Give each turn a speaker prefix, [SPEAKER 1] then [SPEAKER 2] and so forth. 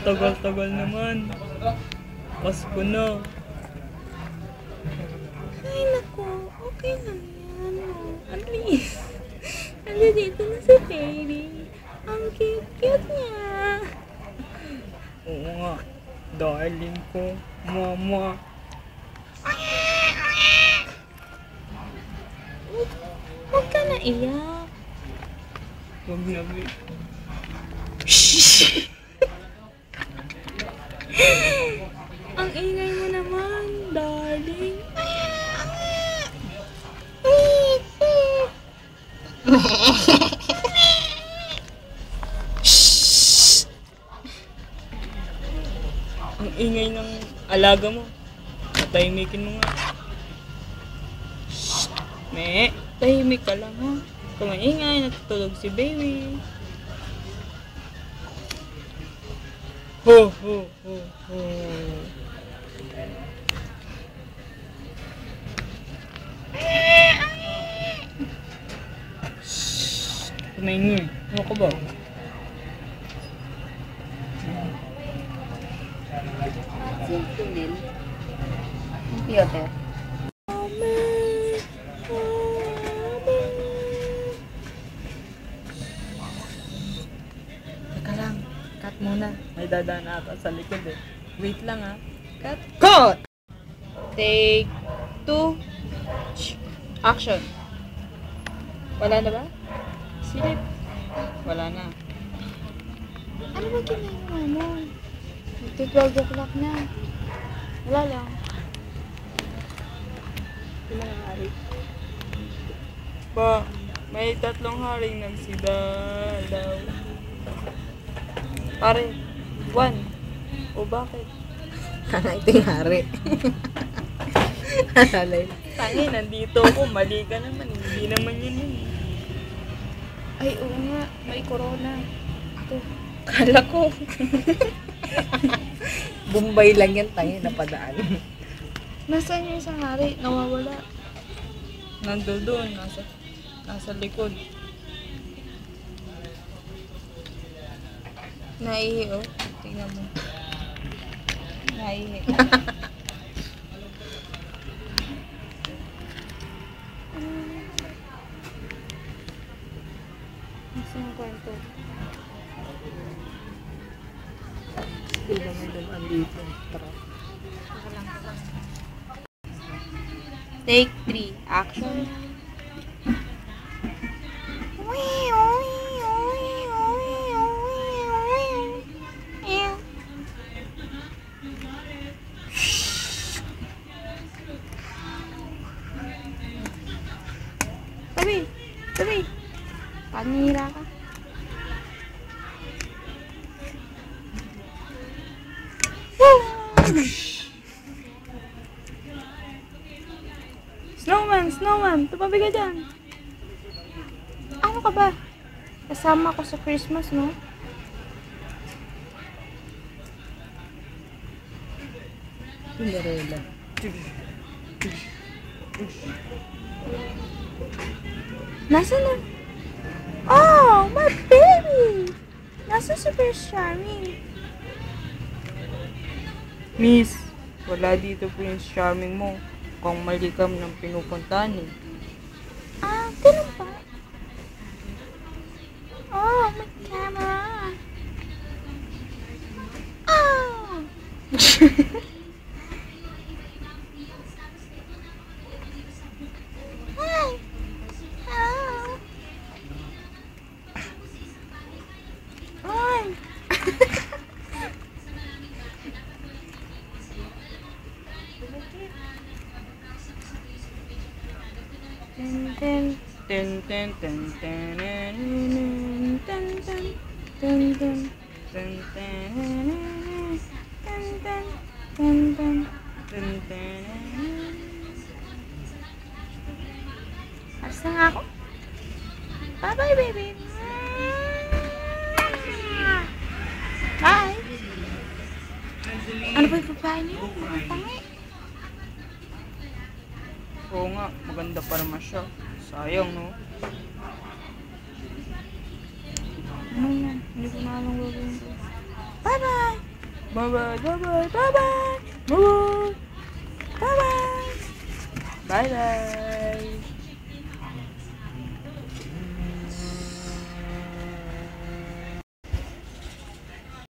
[SPEAKER 1] tagal-tagal naman. Pasko na.
[SPEAKER 2] Ay, naku. Okay lang yan. At least, nandito na si Baby. Ang cute-cute niya.
[SPEAKER 1] Oo nga. Darling ko. Mama.
[SPEAKER 2] Huwag ka na iyak.
[SPEAKER 1] Huwag na, babe.
[SPEAKER 2] Ang ingay mo naman, darling.
[SPEAKER 1] Ang ingay ng alaga mo. Patahimikin mo nga. Me, tahimik ka lang ha. Kung maingay, natutulog si baby. Ho, ho, ho, ho. Shhh. Kumaingay. Ano ka ba?
[SPEAKER 3] Sintunil. Computer.
[SPEAKER 1] Teka lang. Cut muna. May dadaan ata sa likod eh. Wait lang ha. Cut.
[SPEAKER 3] Cut!
[SPEAKER 1] Take 2. Action. Wala na ba? Silip. Wala na.
[SPEAKER 2] Ano ba ginagawa mo? Magti-12 o'clock na. Wala lang.
[SPEAKER 1] Ilang hari? Ba, may 3 haring nagsidalaw. Pare, 1. O bakit?
[SPEAKER 3] Ito yung hari. Alay.
[SPEAKER 1] Tangi, nandito ako. Mali ka naman. Hindi naman yun yun.
[SPEAKER 2] Ay, oo nga. May corona. Ito.
[SPEAKER 1] Kala ko.
[SPEAKER 3] Bombay lang yan, tayo napadaan.
[SPEAKER 2] Nasaan yung isang hari? Nawawala.
[SPEAKER 1] Nando doon. Nasa likod. Naihi, oh. Tingnan mo. Naihi.
[SPEAKER 2] Nasaan yung kwento?
[SPEAKER 3] Hindi naman dumaan dito. Tara.
[SPEAKER 1] Take 3. Action.
[SPEAKER 2] Sabi. Panira ka. Snowman, tumabi ka dyan. Ano ka ba? Kasama ko sa Christmas, no?
[SPEAKER 3] Cinderella.
[SPEAKER 2] Nasaan na? Oh, my baby! Nasaan si Prince Charming?
[SPEAKER 1] Miss, wala dito po yung charming mo. Kung mali ka ng pinupuntahan eh.
[SPEAKER 2] Ah, ganun ba? Oh, may camera. Oh! Hi! Hello! Hi!
[SPEAKER 1] Ten, ten, ten, ten, ten, ten, ten, ten, ten, ten, ten, ten.
[SPEAKER 2] Alis na nga ako. Bye-bye, baby. Bye. Ano ba yung babae niyo? Mga tangi.
[SPEAKER 1] Oo nga, maganda pa naman siya. Sayang, no?
[SPEAKER 2] Ano yan? Hindi ko na alam gagawin ko. Bye-bye.
[SPEAKER 1] Bye-bye, bye-bye, bye-bye. Bye-bye. Bye-bye. Bye-bye.